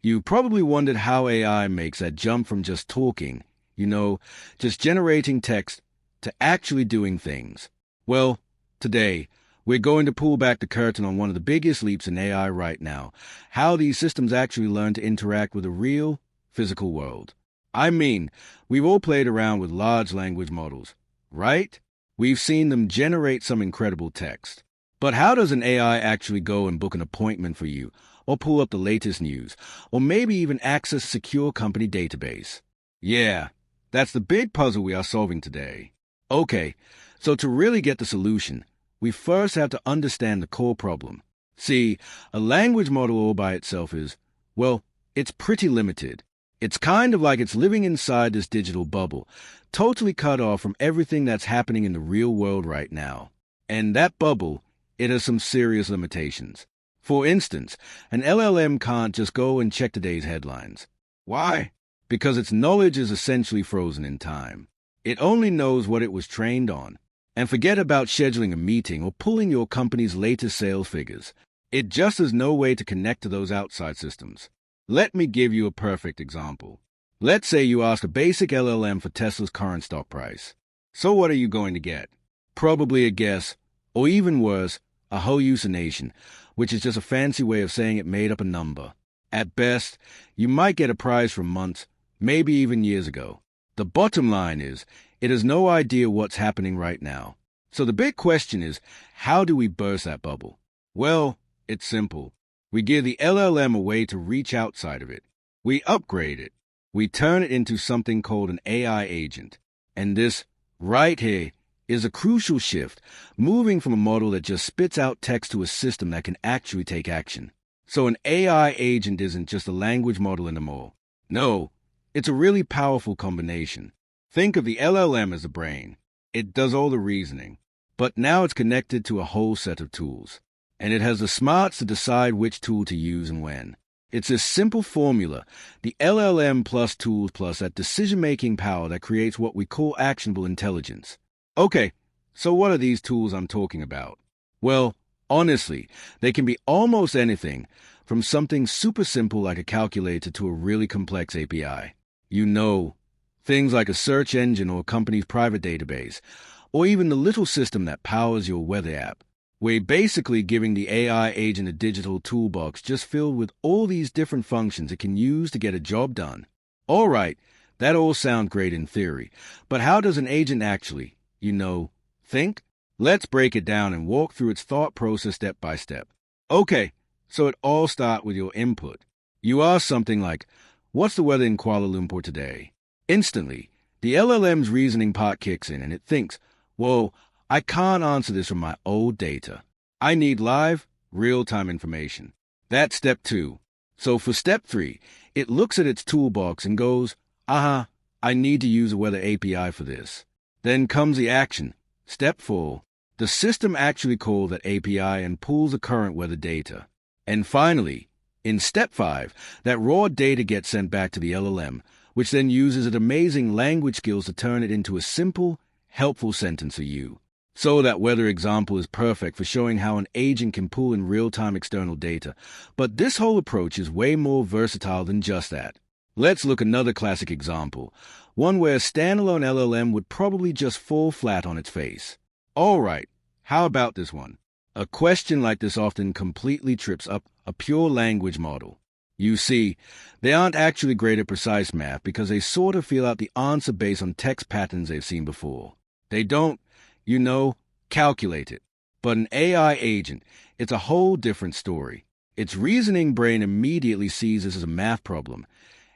You probably wondered how AI makes that jump from just talking, just generating text, to actually doing things. Well, today, we're going to pull back the curtain on one of the biggest leaps in AI right now, how these systems actually learn to interact with the real, physical world. I mean, we've all played around with large language models, right? We've seen them generate some incredible text. But how does an AI actually go and book an appointment for you, or pull up the latest news, or maybe even access a secure company database? Yeah, that's the big puzzle we are solving today. Okay, so to really get the solution, we first have to understand the core problem. See, a language model all by itself is, well, it's pretty limited. It's kind of like it's living inside this digital bubble, totally cut off from everything that's happening in the real world right now. And that bubble, it has some serious limitations. For instance, an LLM can't just go and check today's headlines. Why? Because its knowledge is essentially frozen in time. It only knows what it was trained on. And forget about scheduling a meeting or pulling your company's latest sales figures. It just has no way to connect to those outside systems. Let me give you a perfect example. Let's say you ask a basic LLM for Tesla's current stock price. So what are you going to get? Probably a guess, or even worse, a hallucination, which is just a fancy way of saying it made up a number. At best, you might get a price from months, maybe even years ago. The bottom line is, it has no idea what's happening right now. So the big question is, how do we burst that bubble? Well, it's simple. We give the LLM a way to reach outside of it. We upgrade it. We turn it into something called an AI agent. And this, right here, is a crucial shift, moving from a model that just spits out text to a system that can actually take action. So an AI agent isn't just a language model anymore. No, it's a really powerful combination. Think of the LLM as a brain. It does all the reasoning. But now it's connected to a whole set of tools. And it has the smarts to decide which tool to use and when. It's a simple formula, the LLM plus tools plus that decision-making power that creates what we call actionable intelligence. Okay, so what are these tools I'm talking about? Well, honestly, they can be almost anything, from something super simple like a calculator to a really complex API. Things like a search engine or a company's private database, or even the little system that powers your weather app. We're basically giving the AI agent a digital toolbox just filled with all these different functions it can use to get a job done. All right, that all sounds great in theory, but how does an agent actually, think? Let's break it down and walk through its thought process step by step. Okay, so it all starts with your input. You ask something like, what's the weather in Kuala Lumpur today? Instantly, the LLM's reasoning part kicks in and it thinks, whoa, I can't answer this from my old data. I need live, real-time information. That's step 2. So for step 3, it looks at its toolbox and goes, I need to use a weather API for this. Then comes the action. Step 4. The system actually calls that API and pulls the current weather data. And finally, in step 5, that raw data gets sent back to the LLM, which then uses its amazing language skills to turn it into a simple, helpful sentence for you. So that weather example is perfect for showing how an agent can pull in real-time external data. But this whole approach is way more versatile than just that. Let's look at another classic example, one where a standalone LLM would probably just fall flat on its face. All right, how about this one? A question like this often completely trips up a pure language model. You see, they aren't actually great at precise math because they sort of feel out the answer based on text patterns they've seen before. They don't, calculate it. But an AI agent, it's a whole different story. Its reasoning brain immediately sees this as a math problem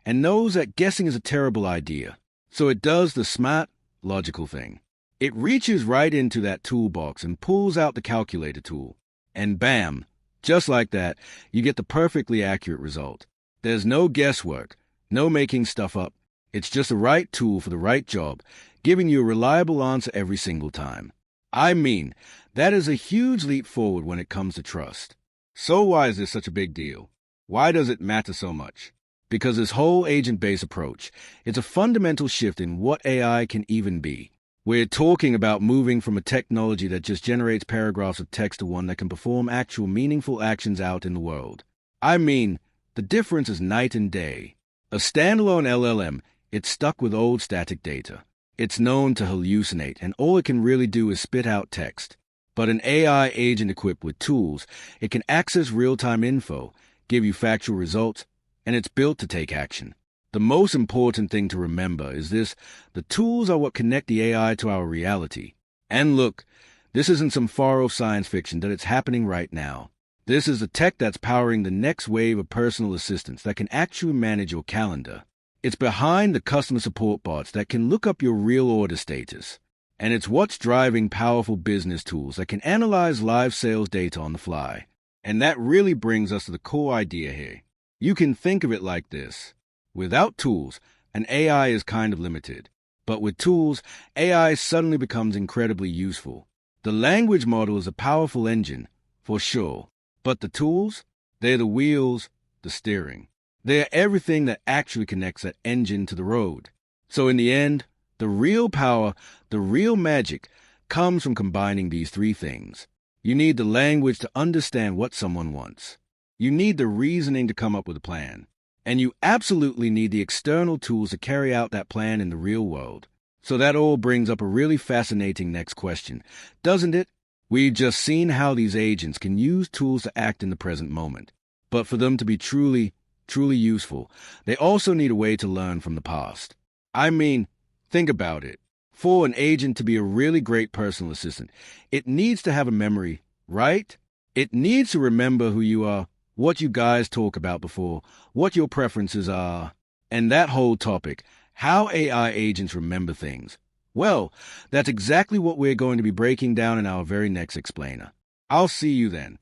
and knows that guessing is a terrible idea. So it does the smart, logical thing. It reaches right into that toolbox and pulls out the calculator tool. And bam, just like that, you get the perfectly accurate result. There's no guesswork, no making stuff up. It's just the right tool for the right job, giving you a reliable answer every single time. I mean, that is a huge leap forward when it comes to trust. So why is this such a big deal? Why does it matter so much? Because this whole agent-based approach, it's a fundamental shift in what AI can even be. We're talking about moving from a technology that just generates paragraphs of text to one that can perform actual meaningful actions out in the world. I mean, The difference is night and day. A standalone LLM, it's stuck with old static data. It's known to hallucinate, and all it can really do is spit out text. But an AI agent equipped with tools, it can access real-time info, give you factual results, and it's built to take action. The most important thing to remember is this: the tools are what connect the AI to our reality. And look, this isn't some far-off science fiction, that it's happening right now. This is the tech that's powering the next wave of personal assistants that can actually manage your calendar. It's behind the customer support bots that can look up your real order status. And it's what's driving powerful business tools that can analyze live sales data on the fly. And that really brings us to the core idea here. You can think of it like this. Without tools, an AI is kind of limited. But with tools, AI suddenly becomes incredibly useful. The language model is a powerful engine, for sure. But the tools? They're the wheels, the steering. They're everything that actually connects that engine to the road. So in the end, the real power, the real magic, comes from combining these three things. You need the language to understand what someone wants. You need the reasoning to come up with a plan. And you absolutely need the external tools to carry out that plan in the real world. So that all brings up a really fascinating next question, doesn't it? We've just seen how these agents can use tools to act in the present moment. But for them to be truly useful, they also need a way to learn from the past. I mean, think about it. For an agent to be a really great personal assistant, it needs to have a memory, right? It needs to remember who you are, what you guys talk about before, what your preferences are, and that whole topic, how AI agents remember things. Well, that's exactly what we're going to be breaking down in our very next explainer. I'll see you then.